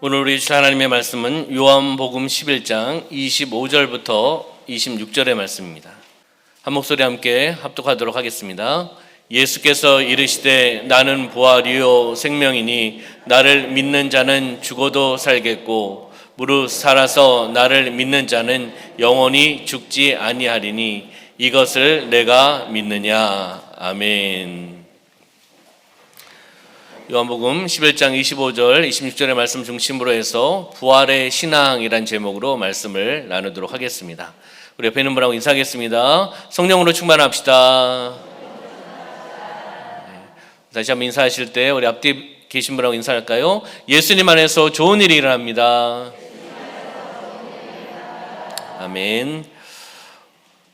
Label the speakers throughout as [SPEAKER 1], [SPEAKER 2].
[SPEAKER 1] 오늘 우리 주신 하나님의 말씀은 요한복음 11장 25절부터 26절의 말씀입니다. 한 목소리 함께 합독하도록 하겠습니다. 예수께서 이르시되 나는 부활이요 생명이니 나를 믿는 자는 죽어도 살겠고 무릇 살아서 나를 믿는 자는 영원히 죽지 아니하리니 이것을 내가 믿느냐. 아멘. 요한복음 11장 25절 26절의 말씀 중심으로 해서 부활의 신앙이란 제목으로 말씀을 나누도록 하겠습니다. 우리 옆에 있는 분하고 인사하겠습니다. 성령으로 충만합시다. 다시 한번 인사하실 때 우리 앞뒤 계신 분하고 인사할까요? 예수님 안에서 좋은 일이 일어납니다. 아멘.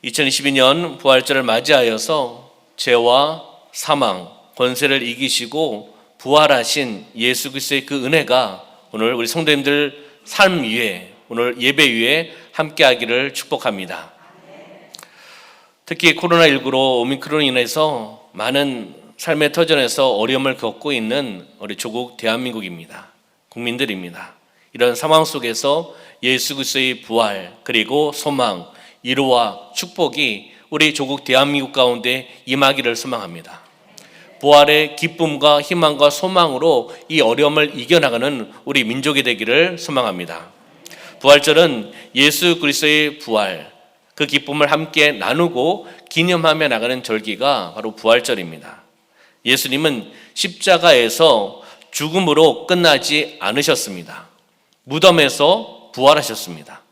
[SPEAKER 1] 2022년 부활절을 맞이하여서 죄와 사망, 권세를 이기시고 부활하신 예수 그리스도의 그 은혜가 오늘 우리 성도님들 삶 위에, 오늘 예배 위에 함께하기를 축복합니다. 특히 코로나19로 오미크론으로 인해서 많은 삶의 터전에서 어려움을 겪고 있는 우리 조국 대한민국입니다. 국민들입니다. 이런 상황 속에서 예수 그리스도의 부활 그리고 소망, 위로와 축복이 우리 조국 대한민국 가운데 임하기를 소망합니다. 부활의 기쁨과 희망과 소망으로 이 어려움을 이겨나가는 우리 민족이 되기를 소망합니다. 부활절은 예수 그리스도의 부활, 그 기쁨을 함께 나누고 기념하며 나가는 절기가 바로 부활절입니다. 예수님은 십자가에서 죽음으로 끝나지 않으셨습니다. 무덤에서 부활하셨습니다.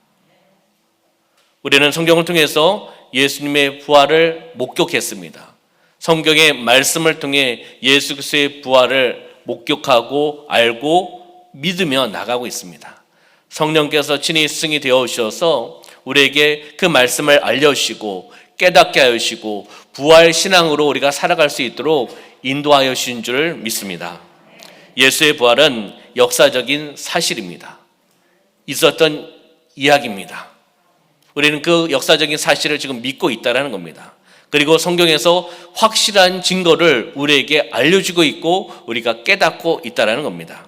[SPEAKER 1] 우리는 성경을 통해서 예수님의 부활을 목격했습니다. 성경의 말씀을 통해 예수 그리스도의 부활을 목격하고 알고 믿으며 나가고 있습니다. 성령께서 친히 스승이 되어 오셔서 우리에게 그 말씀을 알려주시고 깨닫게 하시고 부활 신앙으로 우리가 살아갈 수 있도록 인도하여 주신 줄 믿습니다. 예수의 부활은 역사적인 사실입니다. 있었던 이야기입니다. 우리는 그 역사적인 사실을 지금 믿고 있다는 겁니다. 그리고 성경에서 확실한 증거를 우리에게 알려주고 있고 우리가 깨닫고 있다는 겁니다.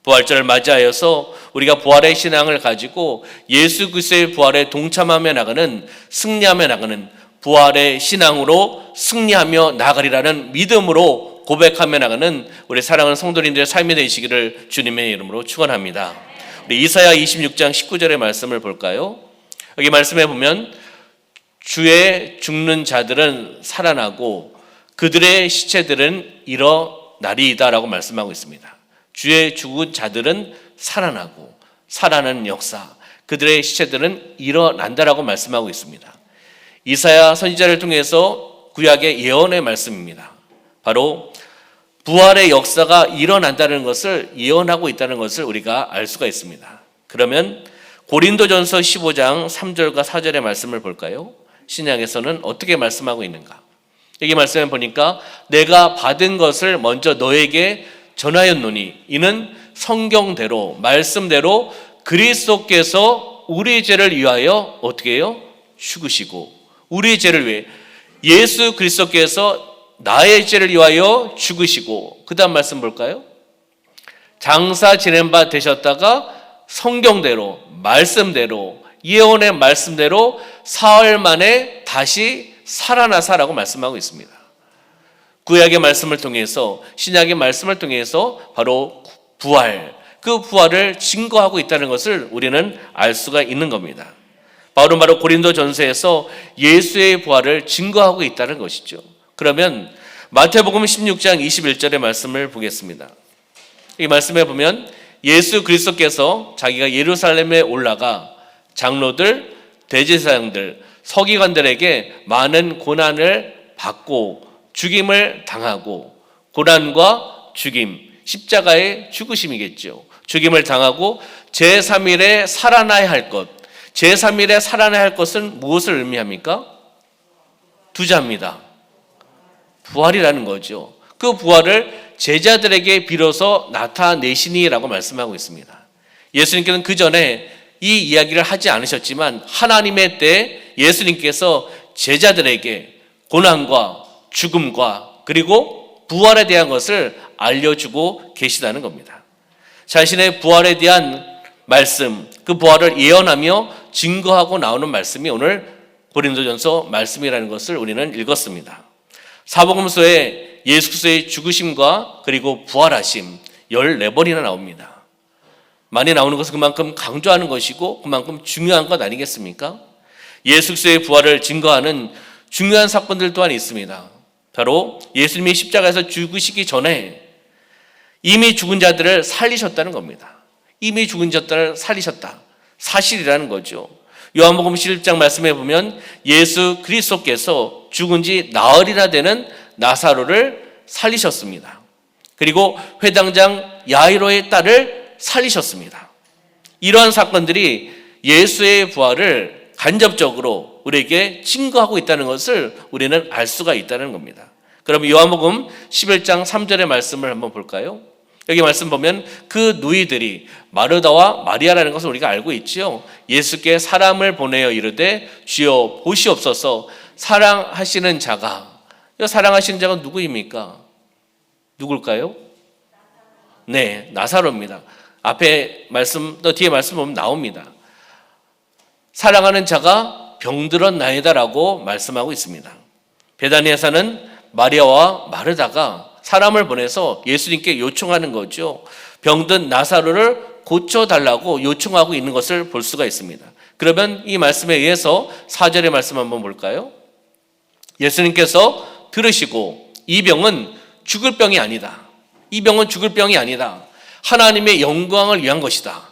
[SPEAKER 1] 부활절을 맞이하여서 우리가 부활의 신앙을 가지고 예수 그리스도의 부활에 동참하며 나가는, 승리하며 나가는 부활의 신앙으로 승리하며 나가리라는 믿음으로 고백하며 나가는 우리 사랑하는 성도님들의 삶이 되시기를 주님의 이름으로 축원합니다. 우리 이사야 26장 19절의 말씀을 볼까요? 여기 말씀해 보면 주의 죽는 자들은 살아나고 그들의 시체들은 일어나리이다 라고 말씀하고 있습니다. 주의 죽은 자들은 살아나고 살아나는 역사, 그들의 시체들은 일어난다라고 말씀하고 있습니다. 이사야 선지자를 통해서 구약의 예언의 말씀입니다. 바로 부활의 역사가 일어난다는 것을 예언하고 있다는 것을 우리가 알 수가 있습니다. 그러면 고린도전서 15장 3절과 4절의 말씀을 볼까요? 신약에서는 어떻게 말씀하고 있는가? 여기 말씀을 보니까 내가 받은 것을 먼저 너에게 전하였노니 이는 성경대로 말씀대로 그리스도께서 우리 죄를 위하여 어떻게 해요? 죽으시고 우리 죄를 위해 예수 그리스도께서 나의 죄를 위하여 죽으시고 그 다음 말씀 볼까요? 장사 지낸 바 되셨다가 성경대로 말씀대로 예언의 말씀대로 사흘 만에 다시 살아나사라고 말씀하고 있습니다. 구약의 말씀을 통해서 신약의 말씀을 통해서 바로 부활, 그 부활을 증거하고 있다는 것을 우리는 알 수가 있는 겁니다. 바울은 바로 고린도전서에서 예수의 부활을 증거하고 있다는 것이죠. 그러면 마태복음 16장 21절의 말씀을 보겠습니다. 이 말씀에 보면 예수 그리스도께서 자기가 예루살렘에 올라가 장로들, 대제사장들, 서기관들에게 많은 고난을 받고 죽임을 당하고 고난과 죽임, 십자가의 죽으심이겠죠. 죽임을 당하고 제3일에 살아나야 할 것, 제3일에 살아나야 할 것은 무엇을 의미합니까? 두 자입니다. 부활이라는 거죠. 그 부활을 제자들에게 비로소 나타내시니라고 말씀하고 있습니다. 예수님께서는 그 전에 이 이야기를 하지 않으셨지만 하나님의 때 예수님께서 제자들에게 고난과 죽음과 그리고 부활에 대한 것을 알려주고 계시다는 겁니다. 자신의 부활에 대한 말씀, 그 부활을 예언하며 증거하고 나오는 말씀이 오늘 고린도전서 말씀이라는 것을 우리는 읽었습니다. 사복음서에 예수 그리스도의 죽으심과 그리고 부활하심 14번이나 나옵니다. 많이 나오는 것은 그만큼 강조하는 것이고 그만큼 중요한 것 아니겠습니까? 예수 그리스도의 부활을 증거하는 중요한 사건들 또한 있습니다. 바로 예수님이 십자가에서 죽으시기 전에 이미 죽은 자들을 살리셨다는 겁니다. 이미 죽은 자들을 살리셨다. 사실이라는 거죠. 요한복음 11장 말씀해 보면 예수 그리스도께서 죽은 지 나흘이나 되는 나사로를 살리셨습니다. 그리고 회당장 야이로의 딸을 살리셨습니다. 이러한 사건들이 예수의 부활을 간접적으로 우리에게 증거하고 있다는 것을 우리는 알 수가 있다는 겁니다. 그럼 요한복음 11장 3절의 말씀을 한번 볼까요? 여기 말씀 보면 그 누이들이 마르다와 마리아라는 것을 우리가 알고 있지요. 예수께 사람을 보내어 이르되 주여 보시옵소서 사랑하시는 자가, 사랑하시는 자가 누구입니까? 누굴까요? 네, 나사로입니다. 앞에 말씀, 또 뒤에 말씀 보면 나옵니다. 사랑하는 자가 병들었나이다라고 말씀하고 있습니다. 베다니에 사는 마리아와 마르다가 사람을 보내서 예수님께 요청하는 거죠. 병든 나사로를 고쳐달라고 요청하고 있는 것을 볼 수가 있습니다. 그러면 이 말씀에 의해서 4절의 말씀 한번 볼까요? 예수님께서 들으시고 이 병은 죽을 병이 아니다. 이 병은 죽을 병이 아니다. 하나님의 영광을 위한 것이다.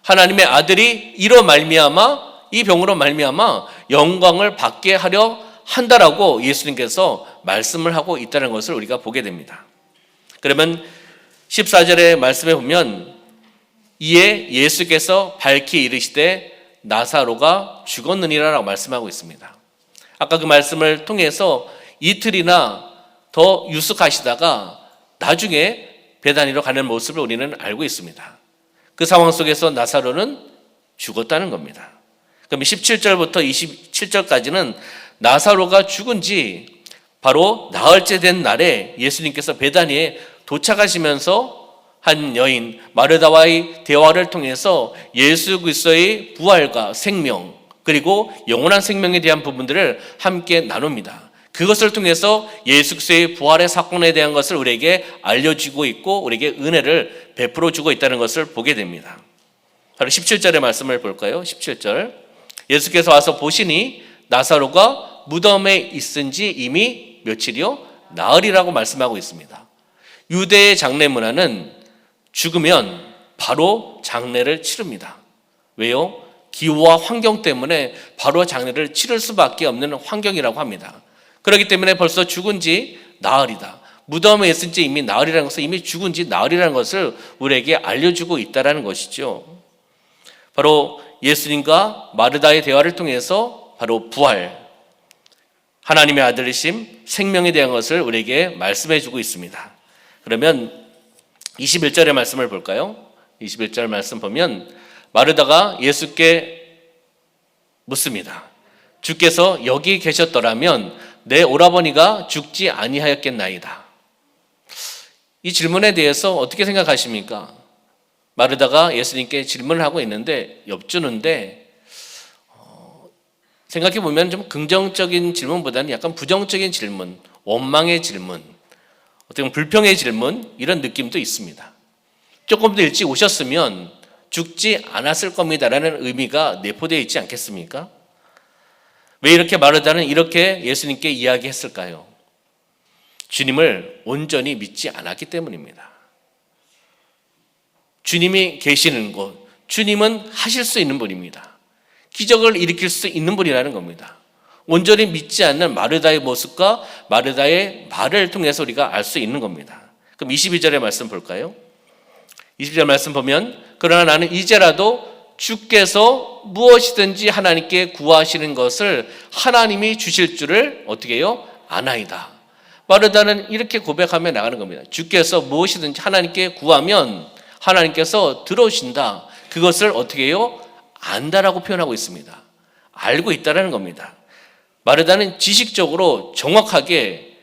[SPEAKER 1] 하나님의 아들이 이로 말미암아 이 병으로 말미암아 영광을 받게 하려 한다라고 예수님께서 말씀을 하고 있다는 것을 우리가 보게 됩니다. 그러면 14절의 말씀에 보면 이에 예수께서 밝히 이르시되 나사로가 죽었느니라라고 말씀하고 있습니다. 아까 그 말씀을 통해서 이틀이나 더 유숙하시다가 나중에 베다니로 가는 모습을 우리는 알고 있습니다. 그 상황 속에서 나사로는 죽었다는 겁니다. 그럼 17절부터 27절까지는 나사로가 죽은 지 바로 나흘째 된 날에 예수님께서 베다니에 도착하시면서 한 여인 마르다와의 대화를 통해서 예수 그리스도의 부활과 생명 그리고 영원한 생명에 대한 부분들을 함께 나눕니다. 그것을 통해서 예수 그리스도의 부활의 사건에 대한 것을 우리에게 알려주고 있고 우리에게 은혜를 베풀어 주고 있다는 것을 보게 됩니다. 바로 17절의 말씀을 볼까요? 17절 예수께서 와서 보시니 나사로가 무덤에 있은 지 이미 며칠이요? 나흘이라고 말씀하고 있습니다. 유대의 장례 문화는 죽으면 바로 장례를 치릅니다. 왜요? 기후와 환경 때문에 바로 장례를 치를 수밖에 없는 환경이라고 합니다. 그렇기 때문에 벌써 죽은 지 나흘이다. 무덤에 있은 지 이미 나흘이라는 것은 이미 죽은 지 나흘이라는 것을 우리에게 알려주고 있다는 것이죠. 바로 예수님과 마르다의 대화를 통해서 바로 부활, 하나님의 아들이심, 생명에 대한 것을 우리에게 말씀해 주고 있습니다. 그러면 21절의 말씀을 볼까요? 21절 말씀 보면 마르다가 예수께 묻습니다. 주께서 여기 계셨더라면 내 오라버니가 죽지 아니하였겠나이다. 이 질문에 대해서 어떻게 생각하십니까? 마르다가 예수님께 질문을 하고 있는데 엽주는데 생각해 보면 좀 긍정적인 질문보다는 약간 부정적인 질문, 원망의 질문, 어떻게 보면 불평의 질문 이런 느낌도 있습니다. 조금 더 일찍 오셨으면 죽지 않았을 겁니다라는 의미가 내포되어 있지 않겠습니까? 왜 이렇게 마르다는 이렇게 예수님께 이야기했을까요? 주님을 온전히 믿지 않았기 때문입니다. 주님이 계시는 곳, 주님은 하실 수 있는 분입니다. 기적을 일으킬 수 있는 분이라는 겁니다. 온전히 믿지 않는 마르다의 모습과 마르다의 말을 통해서 우리가 알 수 있는 겁니다. 그럼 22절의 말씀 볼까요? 22절 말씀 보면 그러나 나는 이제라도 주께서 무엇이든지 하나님께 구하시는 것을 하나님이 주실 줄을 어떻게 해요? 아나이다. 마르다는 이렇게 고백하며 나가는 겁니다. 주께서 무엇이든지 하나님께 구하면 하나님께서 들어오신다. 그것을 어떻게 해요? 안다라고 표현하고 있습니다. 알고 있다라는 겁니다. 마르다는 지식적으로 정확하게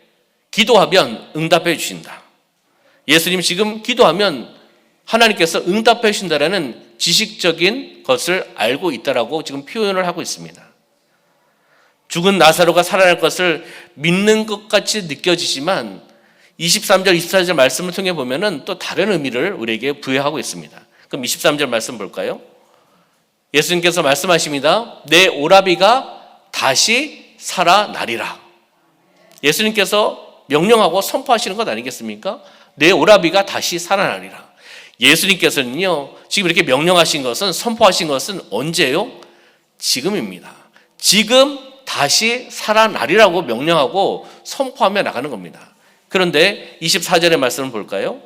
[SPEAKER 1] 기도하면 응답해 주신다. 예수님 지금 기도하면 하나님께서 응답해 주신다라는 지식적인 것을 알고 있다라고 지금 표현을 하고 있습니다. 죽은 나사로가 살아날 것을 믿는 것 같이 느껴지지만 23절, 24절 말씀을 통해 보면은 또 다른 의미를 우리에게 부여하고 있습니다. 그럼 23절 말씀 볼까요? 예수님께서 말씀하십니다. 내 오라비가 다시 살아나리라. 예수님께서 명령하고 선포하시는 것 아니겠습니까? 내 오라비가 다시 살아나리라. 예수님께서는요, 지금 이렇게 명령하신 것은, 선포하신 것은 언제요? 지금입니다. 지금 다시 살아나리라고 명령하고 선포하며 나가는 겁니다. 그런데 24절의 말씀을 볼까요?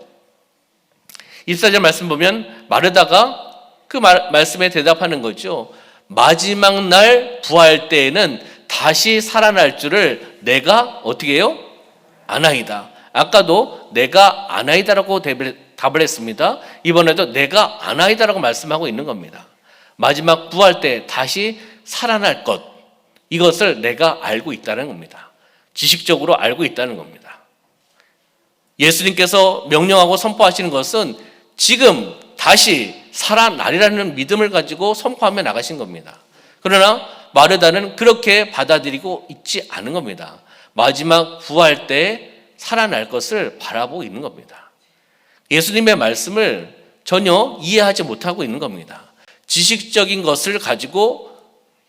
[SPEAKER 1] 24절 말씀 보면 마르다가 그 말씀에 대답하는 거죠. 마지막 날 부활 때에는 다시 살아날 줄을 내가 어떻게 해요? 아나이다. 아까도 내가 아나이다라고 답을 했습니다. 이번에도 내가 아나이다라고 말씀하고 있는 겁니다. 마지막 부활 때 다시 살아날 것, 이것을 내가 알고 있다는 겁니다. 지식적으로 알고 있다는 겁니다. 예수님께서 명령하고 선포하시는 것은 지금 다시 살아나리라는 믿음을 가지고 선포하며 나가신 겁니다. 그러나 마르다는 그렇게 받아들이고 있지 않은 겁니다. 마지막 부활 때 살아날 것을 바라보고 있는 겁니다. 예수님의 말씀을 전혀 이해하지 못하고 있는 겁니다. 지식적인 것을 가지고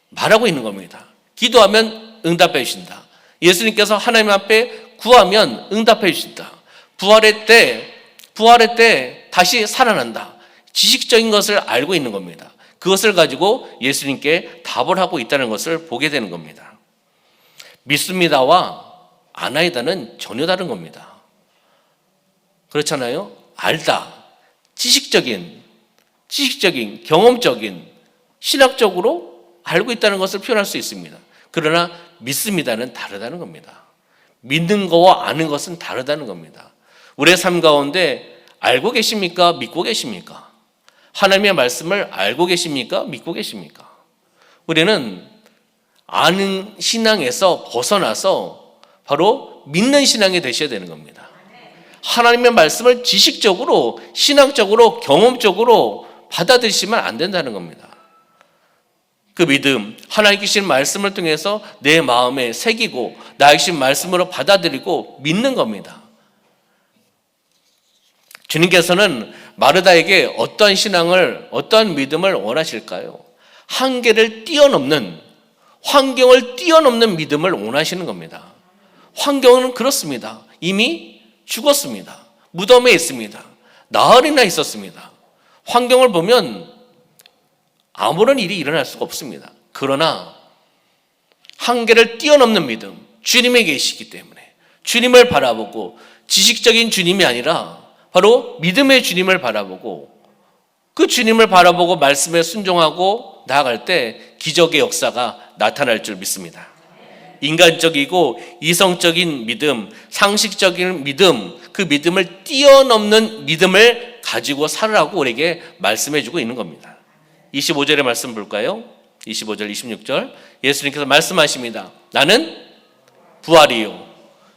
[SPEAKER 1] 말하고 있는 겁니다. 기도하면 응답해 주신다. 예수님께서 하나님 앞에 구하면 응답해 주신다. 부활의 때 다시 살아난다. 지식적인 것을 알고 있는 겁니다. 그것을 가지고 예수님께 답을 하고 있다는 것을 보게 되는 겁니다. 믿습니다와 아나이다는 전혀 다른 겁니다. 그렇잖아요? 알다. 지식적인, 경험적인, 신학적으로 알고 있다는 것을 표현할 수 있습니다. 그러나 믿습니다는 다르다는 겁니다. 믿는 거와 아는 것은 다르다는 겁니다. 우리의 삶 가운데 알고 계십니까? 믿고 계십니까? 하나님의 말씀을 알고 계십니까? 믿고 계십니까? 우리는 아는 신앙에서 벗어나서 바로 믿는 신앙이 되셔야 되는 겁니다. 하나님의 말씀을 지식적으로, 신앙적으로, 경험적으로 받아들이시면 안 된다는 겁니다. 그 믿음, 하나님께 주신 말씀을 통해서 내 마음에 새기고 나에게 주신 말씀으로 받아들이고 믿는 겁니다. 주님께서는 마르다에게 어떤 신앙을, 어떤 믿음을 원하실까요? 한계를 뛰어넘는, 환경을 뛰어넘는 믿음을 원하시는 겁니다. 환경은 그렇습니다. 이미 죽었습니다. 무덤에 있습니다. 나흘이나 있었습니다. 환경을 보면 아무런 일이 일어날 수가 없습니다. 그러나 한계를 뛰어넘는 믿음, 주님에 계시기 때문에 주님을 바라보고 지식적인 주님이 아니라 바로 믿음의 주님을 바라보고 그 주님을 바라보고 말씀에 순종하고 나아갈 때 기적의 역사가 나타날 줄 믿습니다. 인간적이고 이성적인 믿음, 상식적인 믿음, 그 믿음을 뛰어넘는 믿음을 가지고 살으라고 우리에게 말씀해주고 있는 겁니다. 25절의 말씀 볼까요? 25절, 26절 예수님께서 말씀하십니다. 나는 부활이요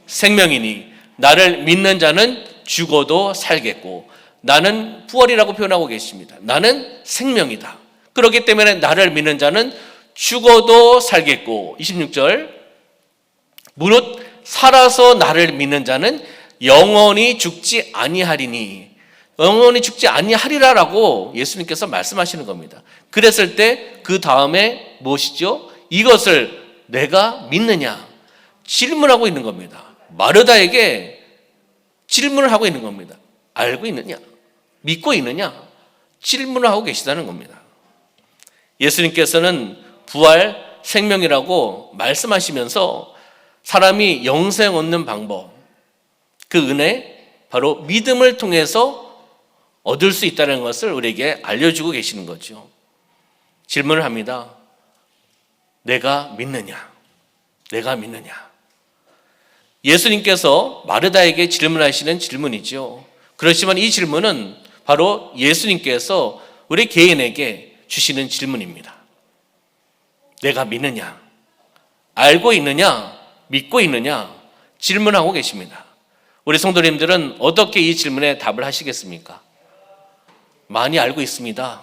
[SPEAKER 1] 생명이니 나를 믿는 자는 죽어도 살겠고 나는 부활이라고 표현하고 계십니다. 나는 생명이다. 그렇기 때문에 나를 믿는 자는 죽어도 살겠고 26절 무릇 살아서 나를 믿는 자는 영원히 죽지 아니하리니 영원히 죽지 아니하리라라고 예수님께서 말씀하시는 겁니다. 그랬을 때 그 다음에 무엇이죠? 이것을 내가 믿느냐? 질문하고 있는 겁니다. 마르다에게 질문을 하고 있는 겁니다. 알고 있느냐? 믿고 있느냐? 질문을 하고 계시다는 겁니다. 예수님께서는 부활 생명이라고 말씀하시면서 사람이 영생 얻는 방법, 그 은혜, 바로 믿음을 통해서 얻을 수 있다는 것을 우리에게 알려주고 계시는 거죠. 질문을 합니다. 내가 믿느냐? 내가 믿느냐? 예수님께서 마르다에게 질문하시는 질문이죠. 그렇지만 이 질문은 바로 예수님께서 우리 개인에게 주시는 질문입니다. 내가 믿느냐? 알고 있느냐? 믿고 있느냐? 질문하고 계십니다. 우리 성도님들은 어떻게 이 질문에 답을 하시겠습니까? 많이 알고 있습니다.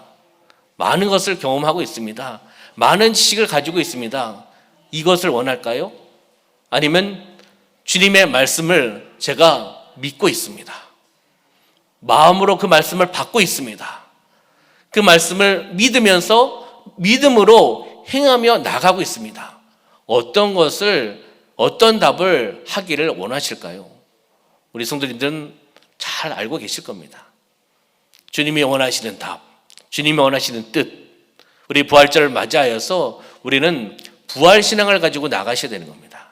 [SPEAKER 1] 많은 것을 경험하고 있습니다. 많은 지식을 가지고 있습니다. 이것을 원할까요? 아니면 주님의 말씀을 제가 믿고 있습니다. 마음으로 그 말씀을 받고 있습니다. 그 말씀을 믿으면서 믿음으로 행하며 나가고 있습니다. 어떤 답을 하기를 원하실까요? 우리 성도님들은 잘 알고 계실 겁니다. 주님이 원하시는 답, 주님이 원하시는 뜻, 우리 부활절을 맞이하여서 우리는 부활신앙을 가지고 나가셔야 되는 겁니다.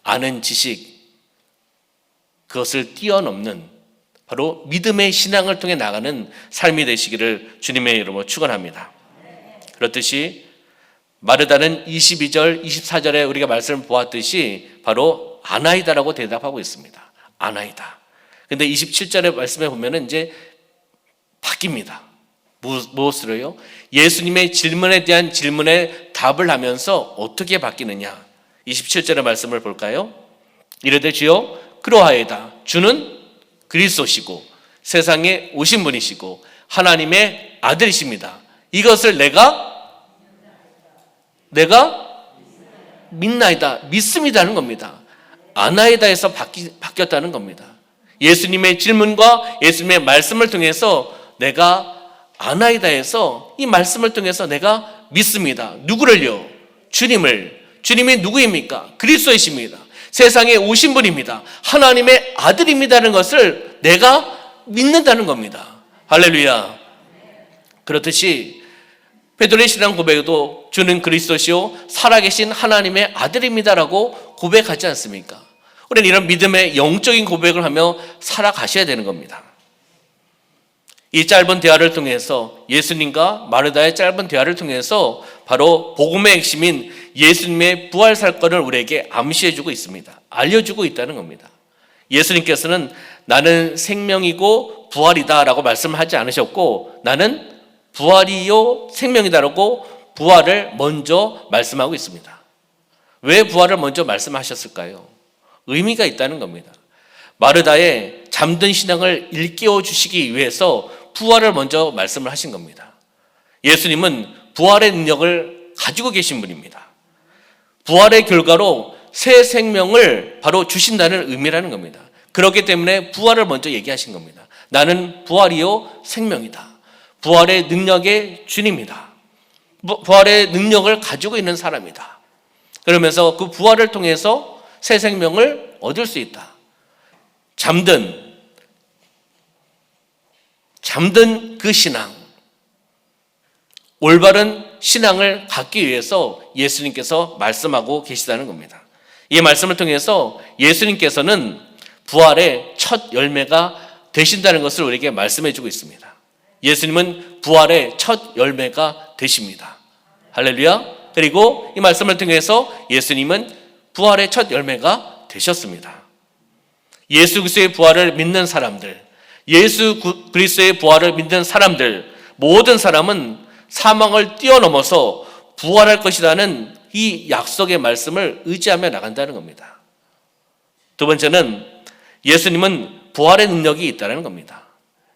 [SPEAKER 1] 아는 지식, 그것을 뛰어넘는 바로 믿음의 신앙을 통해 나가는 삶이 되시기를 주님의 이름으로 축원합니다. 그렇듯이 마르다는 22절, 24절에 우리가 말씀을 보았듯이 바로 아나이다라고 대답하고 있습니다. 아나이다. 근데 27절의 말씀에 보면은 이제 바뀝니다. 무엇으로요? 예수님의 질문에 대한 질문에 답을 하면서 어떻게 바뀌느냐? 27절의 말씀을 볼까요? 이르되 주여 그러하이다. 주는 그리스도시고 세상에 오신 분이시고 하나님의 아들이십니다. 이것을 내가 믿나이다. 믿습니다는 겁니다. 아나이다에서 바뀌었다는 겁니다. 예수님의 질문과 예수님의 말씀을 통해서 내가 아나이다에서 이 말씀을 통해서 내가 믿습니다. 누구를요? 주님을. 주님이 누구입니까? 그리스도이십니다. 세상에 오신 분입니다. 하나님의 아들입니다는 것을 내가 믿는다는 겁니다. 할렐루야. 그렇듯이 베드로의 신앙 고백에도 주는 그리스도시요 살아계신 하나님의 아들입니다라고 고백하지 않습니까? 우리는 이런 믿음의 영적인 고백을 하며 살아가셔야 되는 겁니다. 이 짧은 대화를 통해서 예수님과 마르다의 짧은 대화를 통해서 바로 복음의 핵심인 예수님의 부활 사건을 우리에게 암시해주고 있습니다. 알려주고 있다는 겁니다. 예수님께서는 나는 생명이고 부활이다 라고 말씀하지 않으셨고 나는 부활이요 생명이다라고 부활을 먼저 말씀하고 있습니다. 왜 부활을 먼저 말씀하셨을까요? 의미가 있다는 겁니다. 마르다의 잠든 신앙을 일깨워 주시기 위해서 부활을 먼저 말씀을 하신 겁니다. 예수님은 부활의 능력을 가지고 계신 분입니다. 부활의 결과로 새 생명을 바로 주신다는 의미라는 겁니다. 그렇기 때문에 부활을 먼저 얘기하신 겁니다. 나는 부활이요 생명이다. 부활의 능력의 주님이다. 부활의 능력을 가지고 있는 사람이다. 그러면서 그 부활을 통해서 새 생명을 얻을 수 있다. 잠든 그 신앙, 올바른 신앙을 갖기 위해서 예수님께서 말씀하고 계시다는 겁니다. 이 말씀을 통해서 예수님께서는 부활의 첫 열매가 되신다는 것을 우리에게 말씀해 주고 있습니다. 예수님은 부활의 첫 열매가 되십니다. 할렐루야. 그리고 이 말씀을 통해서 예수님은 부활의 첫 열매가 되셨습니다. 예수 그리스도의 부활을 믿는 사람들, 예수 그리스도의 부활을 믿는 사람들, 모든 사람은 사망을 뛰어넘어서 부활할 것이라는 이 약속의 말씀을 의지하며 나간다는 겁니다. 두 번째는 예수님은 부활의 능력이 있다는 겁니다.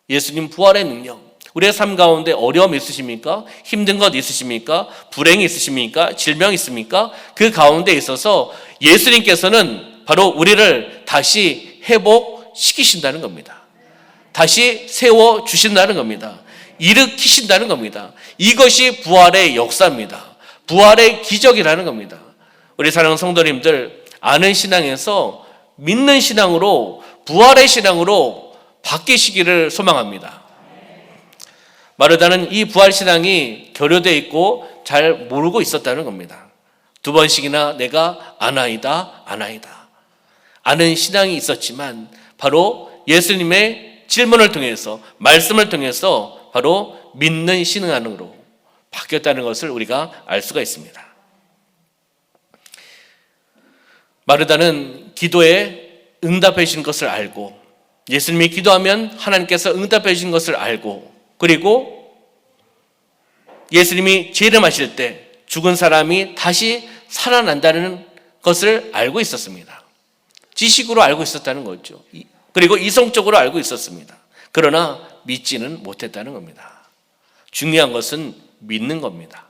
[SPEAKER 1] 예수님 부활의 능력. 우리의 삶 가운데 어려움 있으십니까? 힘든 것 있으십니까? 불행이 있으십니까? 질병이 있습니까? 그 가운데 있어서 예수님께서는 바로 우리를 다시 회복시키신다는 겁니다. 다시 세워주신다는 겁니다. 일으키신다는 겁니다. 이것이 부활의 역사입니다. 부활의 기적이라는 겁니다. 우리 사랑하는 성도님들, 아는 신앙에서 믿는 신앙으로, 부활의 신앙으로 바뀌시기를 소망합니다. 마르다는 이 부활 신앙이 결여되어 있고 잘 모르고 있었다는 겁니다. 두 번씩이나 내가 아나이다. 아는 신앙이 있었지만 바로 예수님의 질문을 통해서, 말씀을 통해서 바로 믿는 신앙으로 바뀌었다는 것을 우리가 알 수가 있습니다. 마르다는 기도에 응답해 주신 것을 알고, 예수님이 기도하면 하나님께서 응답해 주신 것을 알고, 그리고 예수님이 재림하실 때 죽은 사람이 다시 살아난다는 것을 알고 있었습니다. 지식으로 알고 있었다는 거죠. 그리고 이성적으로 알고 있었습니다. 그러나 믿지는 못했다는 겁니다. 중요한 것은 믿는 겁니다.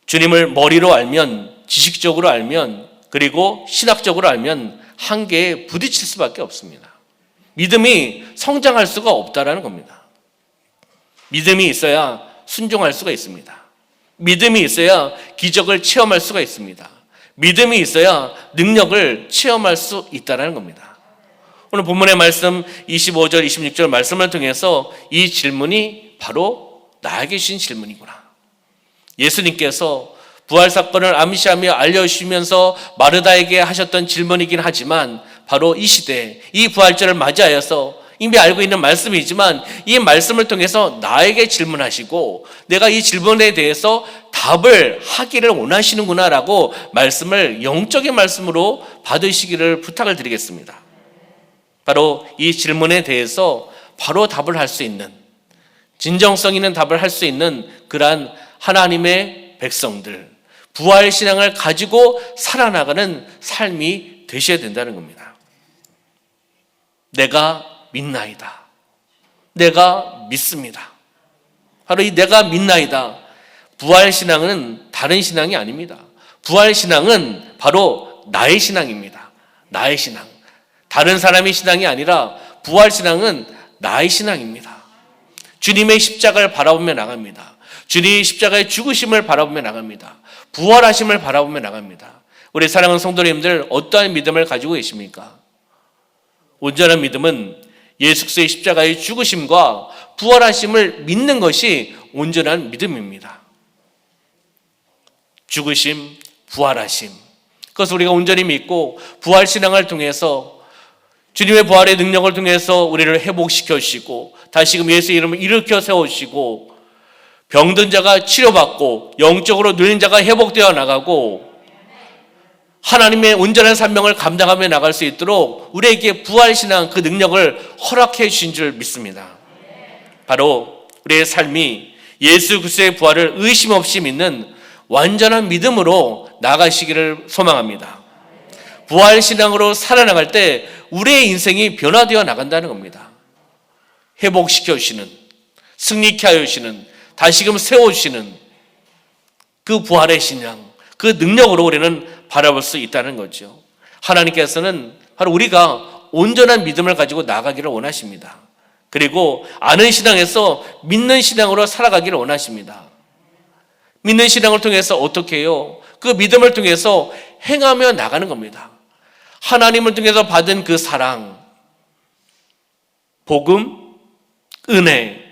[SPEAKER 1] 주님을 머리로 알면, 지식적으로 알면, 그리고 신학적으로 알면 한계에 부딪힐 수밖에 없습니다. 믿음이 성장할 수가 없다라는 겁니다. 믿음이 있어야 순종할 수가 있습니다. 믿음이 있어야 기적을 체험할 수가 있습니다. 믿음이 있어야 능력을 체험할 수 있다는 겁니다. 오늘 본문의 말씀 25절, 26절 말씀을 통해서 이 질문이 바로 나에게 주신 질문이구나. 예수님께서 부활 사건을 암시하며 알려주시면서 마르다에게 하셨던 질문이긴 하지만 바로 이 시대, 이 부활절을 맞이하여서 이미 알고 있는 말씀이지만 이 말씀을 통해서 나에게 질문하시고 내가 이 질문에 대해서 답을 하기를 원하시는구나라고 말씀을 영적인 말씀으로 받으시기를 부탁을 드리겠습니다. 바로 이 질문에 대해서 바로 답을 할 수 있는, 진정성 있는 답을 할 수 있는 그러한 하나님의 백성들, 부활신앙을 가지고 살아나가는 삶이 되셔야 된다는 겁니다. 내가 믿나이다. 내가 믿습니다. 바로 이 내가 믿나이다. 부활신앙은 다른 신앙이 아닙니다. 부활신앙은 바로 나의 신앙입니다. 나의 신앙. 다른 사람의 신앙이 아니라 부활신앙은 나의 신앙입니다. 주님의 십자가를 바라보며 나갑니다. 주님의 십자가의 죽으심을 바라보며 나갑니다. 부활하심을 바라보며 나갑니다. 우리 사랑하는 성도님들, 어떠한 믿음을 가지고 계십니까? 온전한 믿음은 예수 그리스도의 십자가의 죽으심과 부활하심을 믿는 것이 온전한 믿음입니다. 죽으심, 부활하심, 그것을 우리가 온전히 믿고 부활신앙을 통해서 주님의 부활의 능력을 통해서 우리를 회복시켜 주시고 다시금 예수의 이름을 일으켜 세워주시고 병든 자가 치료받고 영적으로 눌린 자가 회복되어 나가고 하나님의 온전한 사명을 감당하며 나갈 수 있도록 우리에게 부활신앙 그 능력을 허락해 주신 줄 믿습니다. 바로 우리의 삶이 예수 그리스도의 부활을 의심 없이 믿는 완전한 믿음으로 나가시기를 소망합니다. 부활신앙으로 살아나갈 때 우리의 인생이 변화되어 나간다는 겁니다. 회복시켜 주시는, 승리케 하여 주시는, 다시금 세워주시는 그 부활의 신앙, 그 능력으로 우리는 바라볼 수 있다는 거죠. 하나님께서는 바로 우리가 온전한 믿음을 가지고 나가기를 원하십니다. 그리고 아는 신앙에서 믿는 신앙으로 살아가기를 원하십니다. 믿는 신앙을 통해서 어떻게 해요? 그 믿음을 통해서 행하며 나가는 겁니다. 하나님을 통해서 받은 그 사랑, 복음, 은혜,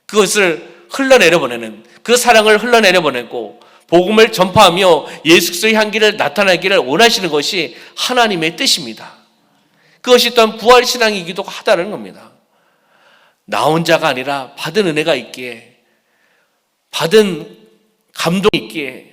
[SPEAKER 1] 그것을 흘러내려 보내는, 그 사랑을 흘러내려 보내고 복음을 전파하며 예수 그리스도의 향기를 나타내기를 원하시는 것이 하나님의 뜻입니다. 그것이 또한 부활신앙이기도 하다는 겁니다. 나 혼자가 아니라 받은 은혜가 있기에, 받은 감동이 있기에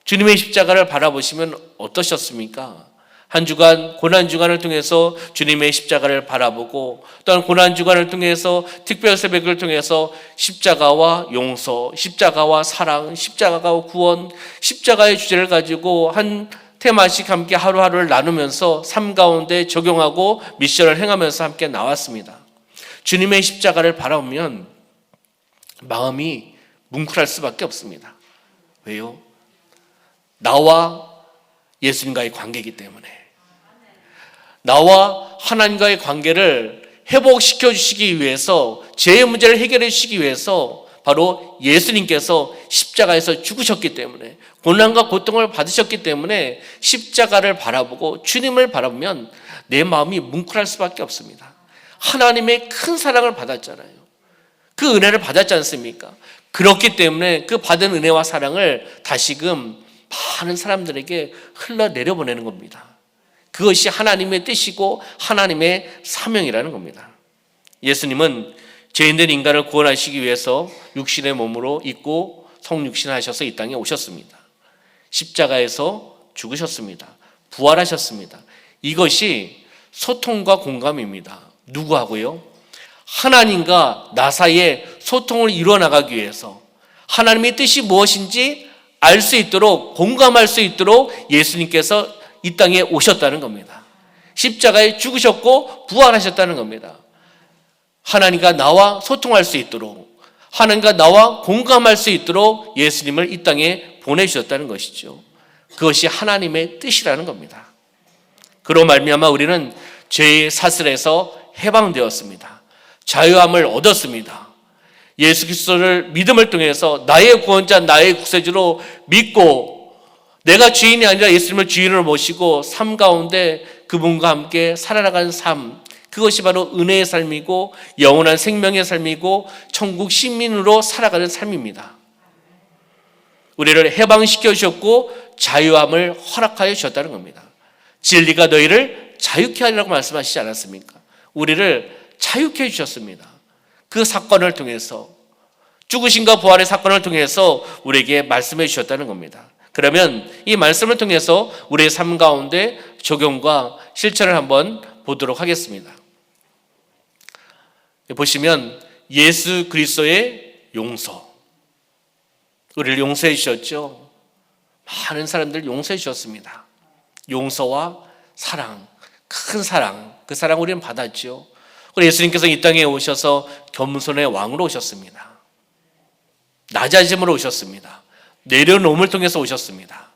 [SPEAKER 1] 주님의 십자가를 바라보시면 어떠셨습니까? 한 주간 고난주간을 통해서 주님의 십자가를 바라보고 또한 고난주간을 통해서 특별 새벽을 통해서 십자가와 용서, 십자가와 사랑, 십자가와 구원, 십자가의 주제를 가지고 한 테마씩 함께 하루하루를 나누면서 삶 가운데 적용하고 미션을 행하면서 함께 나왔습니다. 주님의 십자가를 바라보면 마음이 뭉클할 수밖에 없습니다. 왜요? 나와 예수님과의 관계이기 때문에, 나와 하나님과의 관계를 회복시켜 주시기 위해서, 죄의 문제를 해결해 주시기 위해서 바로 예수님께서 십자가에서 죽으셨기 때문에, 고난과 고통을 받으셨기 때문에 십자가를 바라보고 주님을 바라보면 내 마음이 뭉클할 수밖에 없습니다. 하나님의 큰 사랑을 받았잖아요. 그 은혜를 받았지 않습니까? 그렇기 때문에 그 받은 은혜와 사랑을 다시금 많은 사람들에게 흘러내려 보내는 겁니다. 그것이 하나님의 뜻이고 하나님의 사명이라는 겁니다. 예수님은 죄인된 인간을 구원하시기 위해서 육신의 몸으로 입고 성육신하셔서 이 땅에 오셨습니다. 십자가에서 죽으셨습니다. 부활하셨습니다. 이것이 소통과 공감입니다. 누구하고요? 하나님과 나 사이에 소통을 이루어나가기 위해서, 하나님의 뜻이 무엇인지 알 수 있도록, 공감할 수 있도록 예수님께서 이 땅에 오셨다는 겁니다. 십자가에 죽으셨고 부활하셨다는 겁니다. 하나님과 나와 소통할 수 있도록, 하나님과 나와 공감할 수 있도록 예수님을 이 땅에 보내주셨다는 것이죠. 그것이 하나님의 뜻이라는 겁니다. 그로 말미암아 우리는 죄의 사슬에서 해방되었습니다. 자유함을 얻었습니다. 예수 그리스도를 믿음을 통해서 나의 구원자, 나의 구세주로 믿고 내가 주인이 아니라 예수님을 주인으로 모시고 삶 가운데 그분과 함께 살아나가는 삶, 그것이 바로 은혜의 삶이고 영원한 생명의 삶이고 천국 시민으로 살아가는 삶입니다. 우리를 해방시켜 주셨고 자유함을 허락하여 주셨다는 겁니다. 진리가 너희를 자유케 하리라고 말씀하시지 않았습니까? 우리를 자유케 해주셨습니다. 그 사건을 통해서, 죽으심과 부활의 사건을 통해서 우리에게 말씀해 주셨다는 겁니다. 그러면 이 말씀을 통해서 우리의 삶 가운데 적용과 실천을 한번 보도록 하겠습니다. 보시면 예수 그리스도의 용서, 우리를 용서해 주셨죠. 많은 사람들 용서해 주셨습니다. 용서와 사랑, 큰 사랑, 그 사랑 우리는 받았죠. 그리고 예수님께서 이 땅에 오셔서 겸손의 왕으로 오셨습니다. 낮아짐으로 오셨습니다. 내려놓음을 통해서 오셨습니다.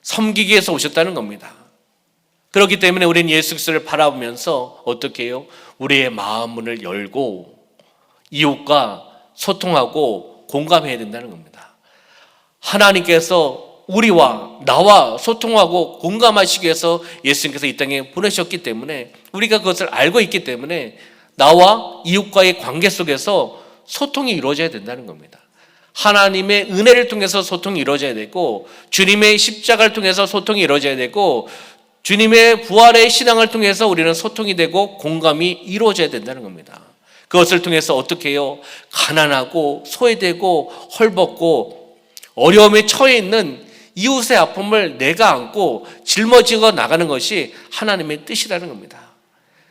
[SPEAKER 1] 섬기기 위해서 오셨다는 겁니다. 그렇기 때문에 우리는 예수 그리스도를 바라보면서 어떻게 해요? 우리의 마음 문을 열고 이웃과 소통하고 공감해야 된다는 겁니다. 하나님께서 우리와 나와 소통하고 공감하시기 위해서 예수님께서 이 땅에 보내셨기 때문에 우리가 그것을 알고 있기 때문에 나와 이웃과의 관계 속에서 소통이 이루어져야 된다는 겁니다. 하나님의 은혜를 통해서 소통이 이루어져야 되고 주님의 십자가를 통해서 소통이 이루어져야 되고 주님의 부활의 신앙을 통해서 우리는 소통이 되고 공감이 이루어져야 된다는 겁니다. 그것을 통해서 어떻게 해요? 가난하고 소외되고 헐벗고 어려움에 처해 있는 이웃의 아픔을 내가 안고 짊어지고 나가는 것이 하나님의 뜻이라는 겁니다.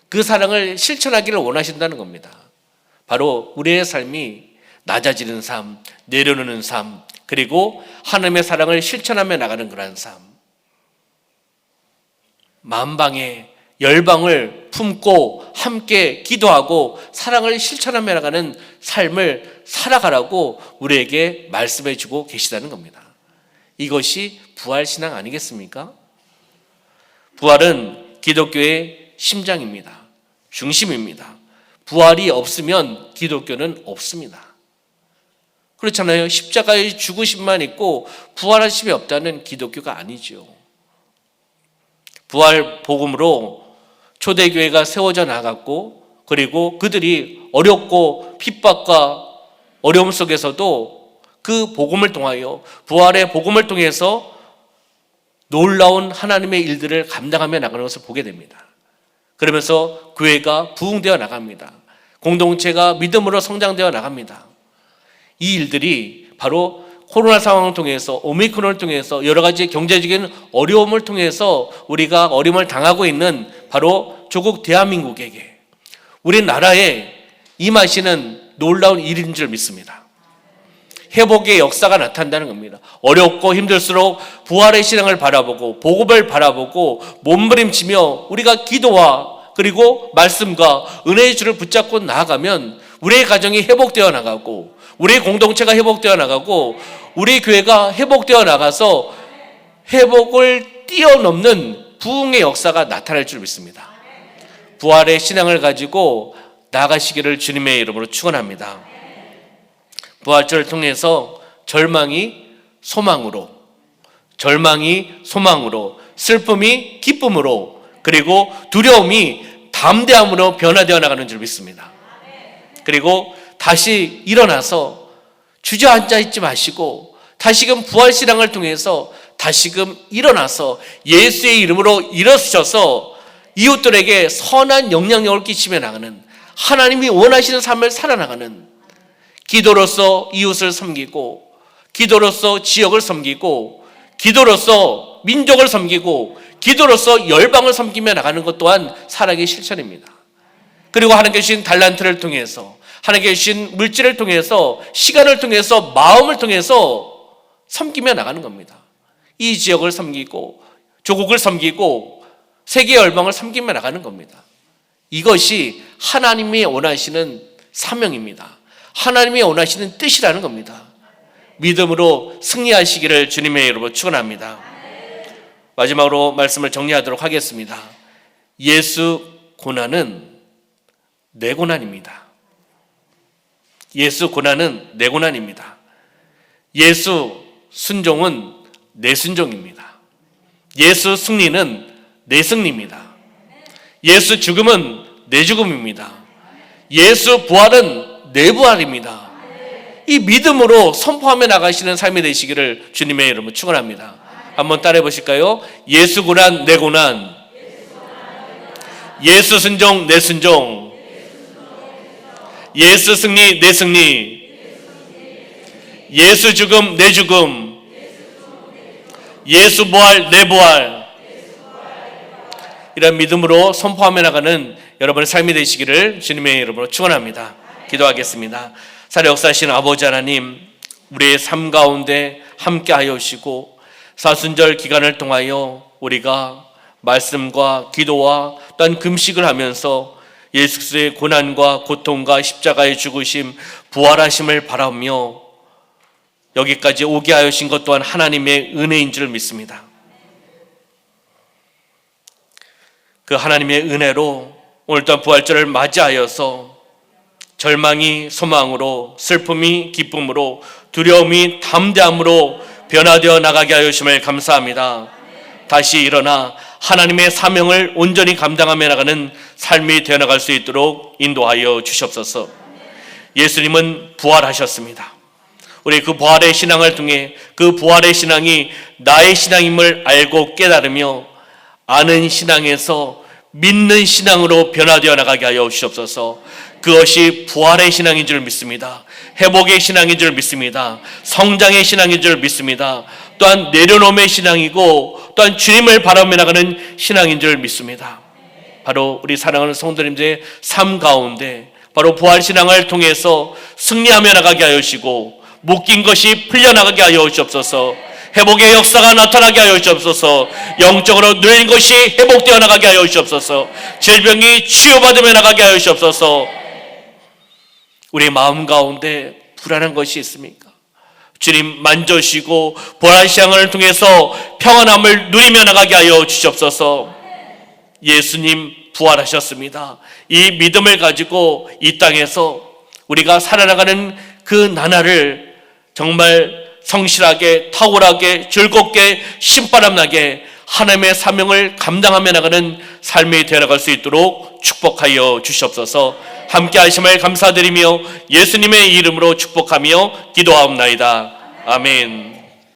[SPEAKER 1] 그 사랑을 실천하기를 원하신다는 겁니다. 바로 우리의 삶이 낮아지는 삶, 내려놓는 삶, 그리고 하나님의 사랑을 실천하며 나가는 그러한 삶. 만방의 열방을 품고 함께 기도하고 사랑을 실천하며 나가는 삶을 살아가라고 우리에게 말씀해 주고 계시다는 겁니다. 이것이 부활신앙 아니겠습니까? 부활은 기독교의 심장입니다. 중심입니다. 부활이 없으면 기독교는 없습니다. 그렇잖아요. 십자가의 죽으심만 있고 부활하심이 없다는 기독교가 아니죠. 부활 복음으로 초대교회가 세워져 나갔고 그리고 그들이 어렵고 핍박과 어려움 속에서도 그 복음을 통하여 부활의 복음을 통해서 놀라운 하나님의 일들을 감당하며 나가는 것을 보게 됩니다. 그러면서 교회가 부흥되어 나갑니다. 공동체가 믿음으로 성장되어 나갑니다. 이 일들이 바로 코로나 상황을 통해서 오미크론을 통해서 여러 가지 경제적인 어려움을 통해서 우리가 어려움을 당하고 있는 바로 조국 대한민국에게 우리나라에 임하시는 놀라운 일인 줄 믿습니다. 회복의 역사가 나타난다는 겁니다. 어렵고 힘들수록 부활의 신앙을 바라보고 복음을 바라보고 몸부림치며 우리가 기도와 그리고 말씀과 은혜의 줄을 붙잡고 나아가면 우리의 가정이 회복되어 나가고 우리의 공동체가 회복되어 나가고 우리 교회가 회복되어 나가서 회복을 뛰어넘는 부흥의 역사가 나타날 줄 믿습니다. 부활의 신앙을 가지고 나가시기를 주님의 이름으로 축원합니다. 부활절을 통해서 절망이 소망으로, 슬픔이 기쁨으로, 그리고 두려움이 담대함으로 변화되어 나가는 줄 믿습니다. 그리고 다시 일어나서 주저앉아 있지 마시고 다시금 부활신앙을 통해서 다시금 일어나서 예수의 이름으로 일어서셔서 이웃들에게 선한 영향력을 끼치며 나가는 하나님이 원하시는 삶을 살아나가는 기도로서 이웃을 섬기고 기도로서 지역을 섬기고 기도로서 민족을 섬기고 기도로서 열방을 섬기며 나가는 것 또한 사랑의 실천입니다. 그리고 하나님께 주신 달란트를 통해서 하나님께 주신 물질을 통해서 시간을 통해서 마음을 통해서 섬기며 나가는 겁니다. 이 지역을 섬기고 조국을 섬기고 세계 열방을 섬기며 나가는 겁니다. 이것이 하나님이 원하시는 사명입니다. 하나님이 원하시는 뜻이라는 겁니다. 믿음으로 승리하시기를 주님의 이름으로 축원합니다. 마지막으로 말씀을 정리하도록 하겠습니다. 예수 고난은 내 고난입니다. 예수 고난은 내 고난입니다. 예수 순종은 내 순종입니다. 예수 승리는 내 승리입니다. 예수 죽음은 내 죽음입니다. 예수 부활은 내 부활입니다. 이 믿음으로 선포하며 나가시는 삶이 되시기를 주님의 이름으로 축원합니다. 한번 따라해 보실까요? 예수 고난 내 고난, 예수 순종 내 순종, 예수 승리 내 승리, 예수 죽음 내 죽음, 예수 부활 내 부활. 이런 믿음으로 선포하며 나가는 여러분의 삶이 되시기를 주님의 이름으로 축원합니다. 기도하겠습니다. 살아 역사하시는 아버지 하나님, 우리의 삶 가운데 함께하여 주시고 사순절 기간을 통하여 우리가 말씀과 기도와 또한 금식을 하면서 예수 그리스도의 고난과 고통과 십자가의 죽으심, 부활하심을 바라며 여기까지 오게 하신 것 또한 하나님의 은혜인 줄 믿습니다. 그 하나님의 은혜로 오늘 또한 부활절을 맞이하여서 절망이 소망으로, 슬픔이 기쁨으로, 두려움이 담대함으로 변화되어 나가게 하여 주심을 감사합니다. 다시 일어나 하나님의 사명을 온전히 감당하며 나가는 삶이 되어나갈 수 있도록 인도하여 주시옵소서. 예수님은 부활하셨습니다. 우리 그 부활의 신앙을 통해 그 부활의 신앙이 나의 신앙임을 알고 깨달으며 아는 신앙에서 믿는 신앙으로 변화되어 나가게 하여 주시옵소서. 그것이 부활의 신앙인 줄 믿습니다. 회복의 신앙인 줄 믿습니다. 성장의 신앙인 줄 믿습니다. 또한 내려놓음의 신앙이고 또한 주님을 바라보며 나가는 신앙인 줄 믿습니다. 바로 우리 사랑하는 성도님들의 삶 가운데 바로 부활 신앙을 통해서 승리하며 나가게 하여 주시고 묶인 것이 풀려나가게 하여 주옵소서. 회복의 역사가 나타나게 하여 주옵소서. 영적으로 눌린 것이 회복되어 나가게 하여 주옵소서. 질병이 치유받으며 나가게 하여 주옵소서. 우리 마음 가운데 불안한 것이 있습니까? 주님 만져주시고 부활 신앙을 통해서 평안함을 누리며 나가게 하여 주시옵소서. 예수님 부활하셨습니다. 이 믿음을 가지고 이 땅에서 우리가 살아나가는 그 나날을 정말 성실하게, 탁월하게, 즐겁게, 신바람나게 하나님의 사명을 감당하며 나가는 삶이 되어나갈 수 있도록 축복하여 주시옵소서. 함께 하심을 감사드리며 예수님의 이름으로 축복하며 기도하옵나이다. 아멘.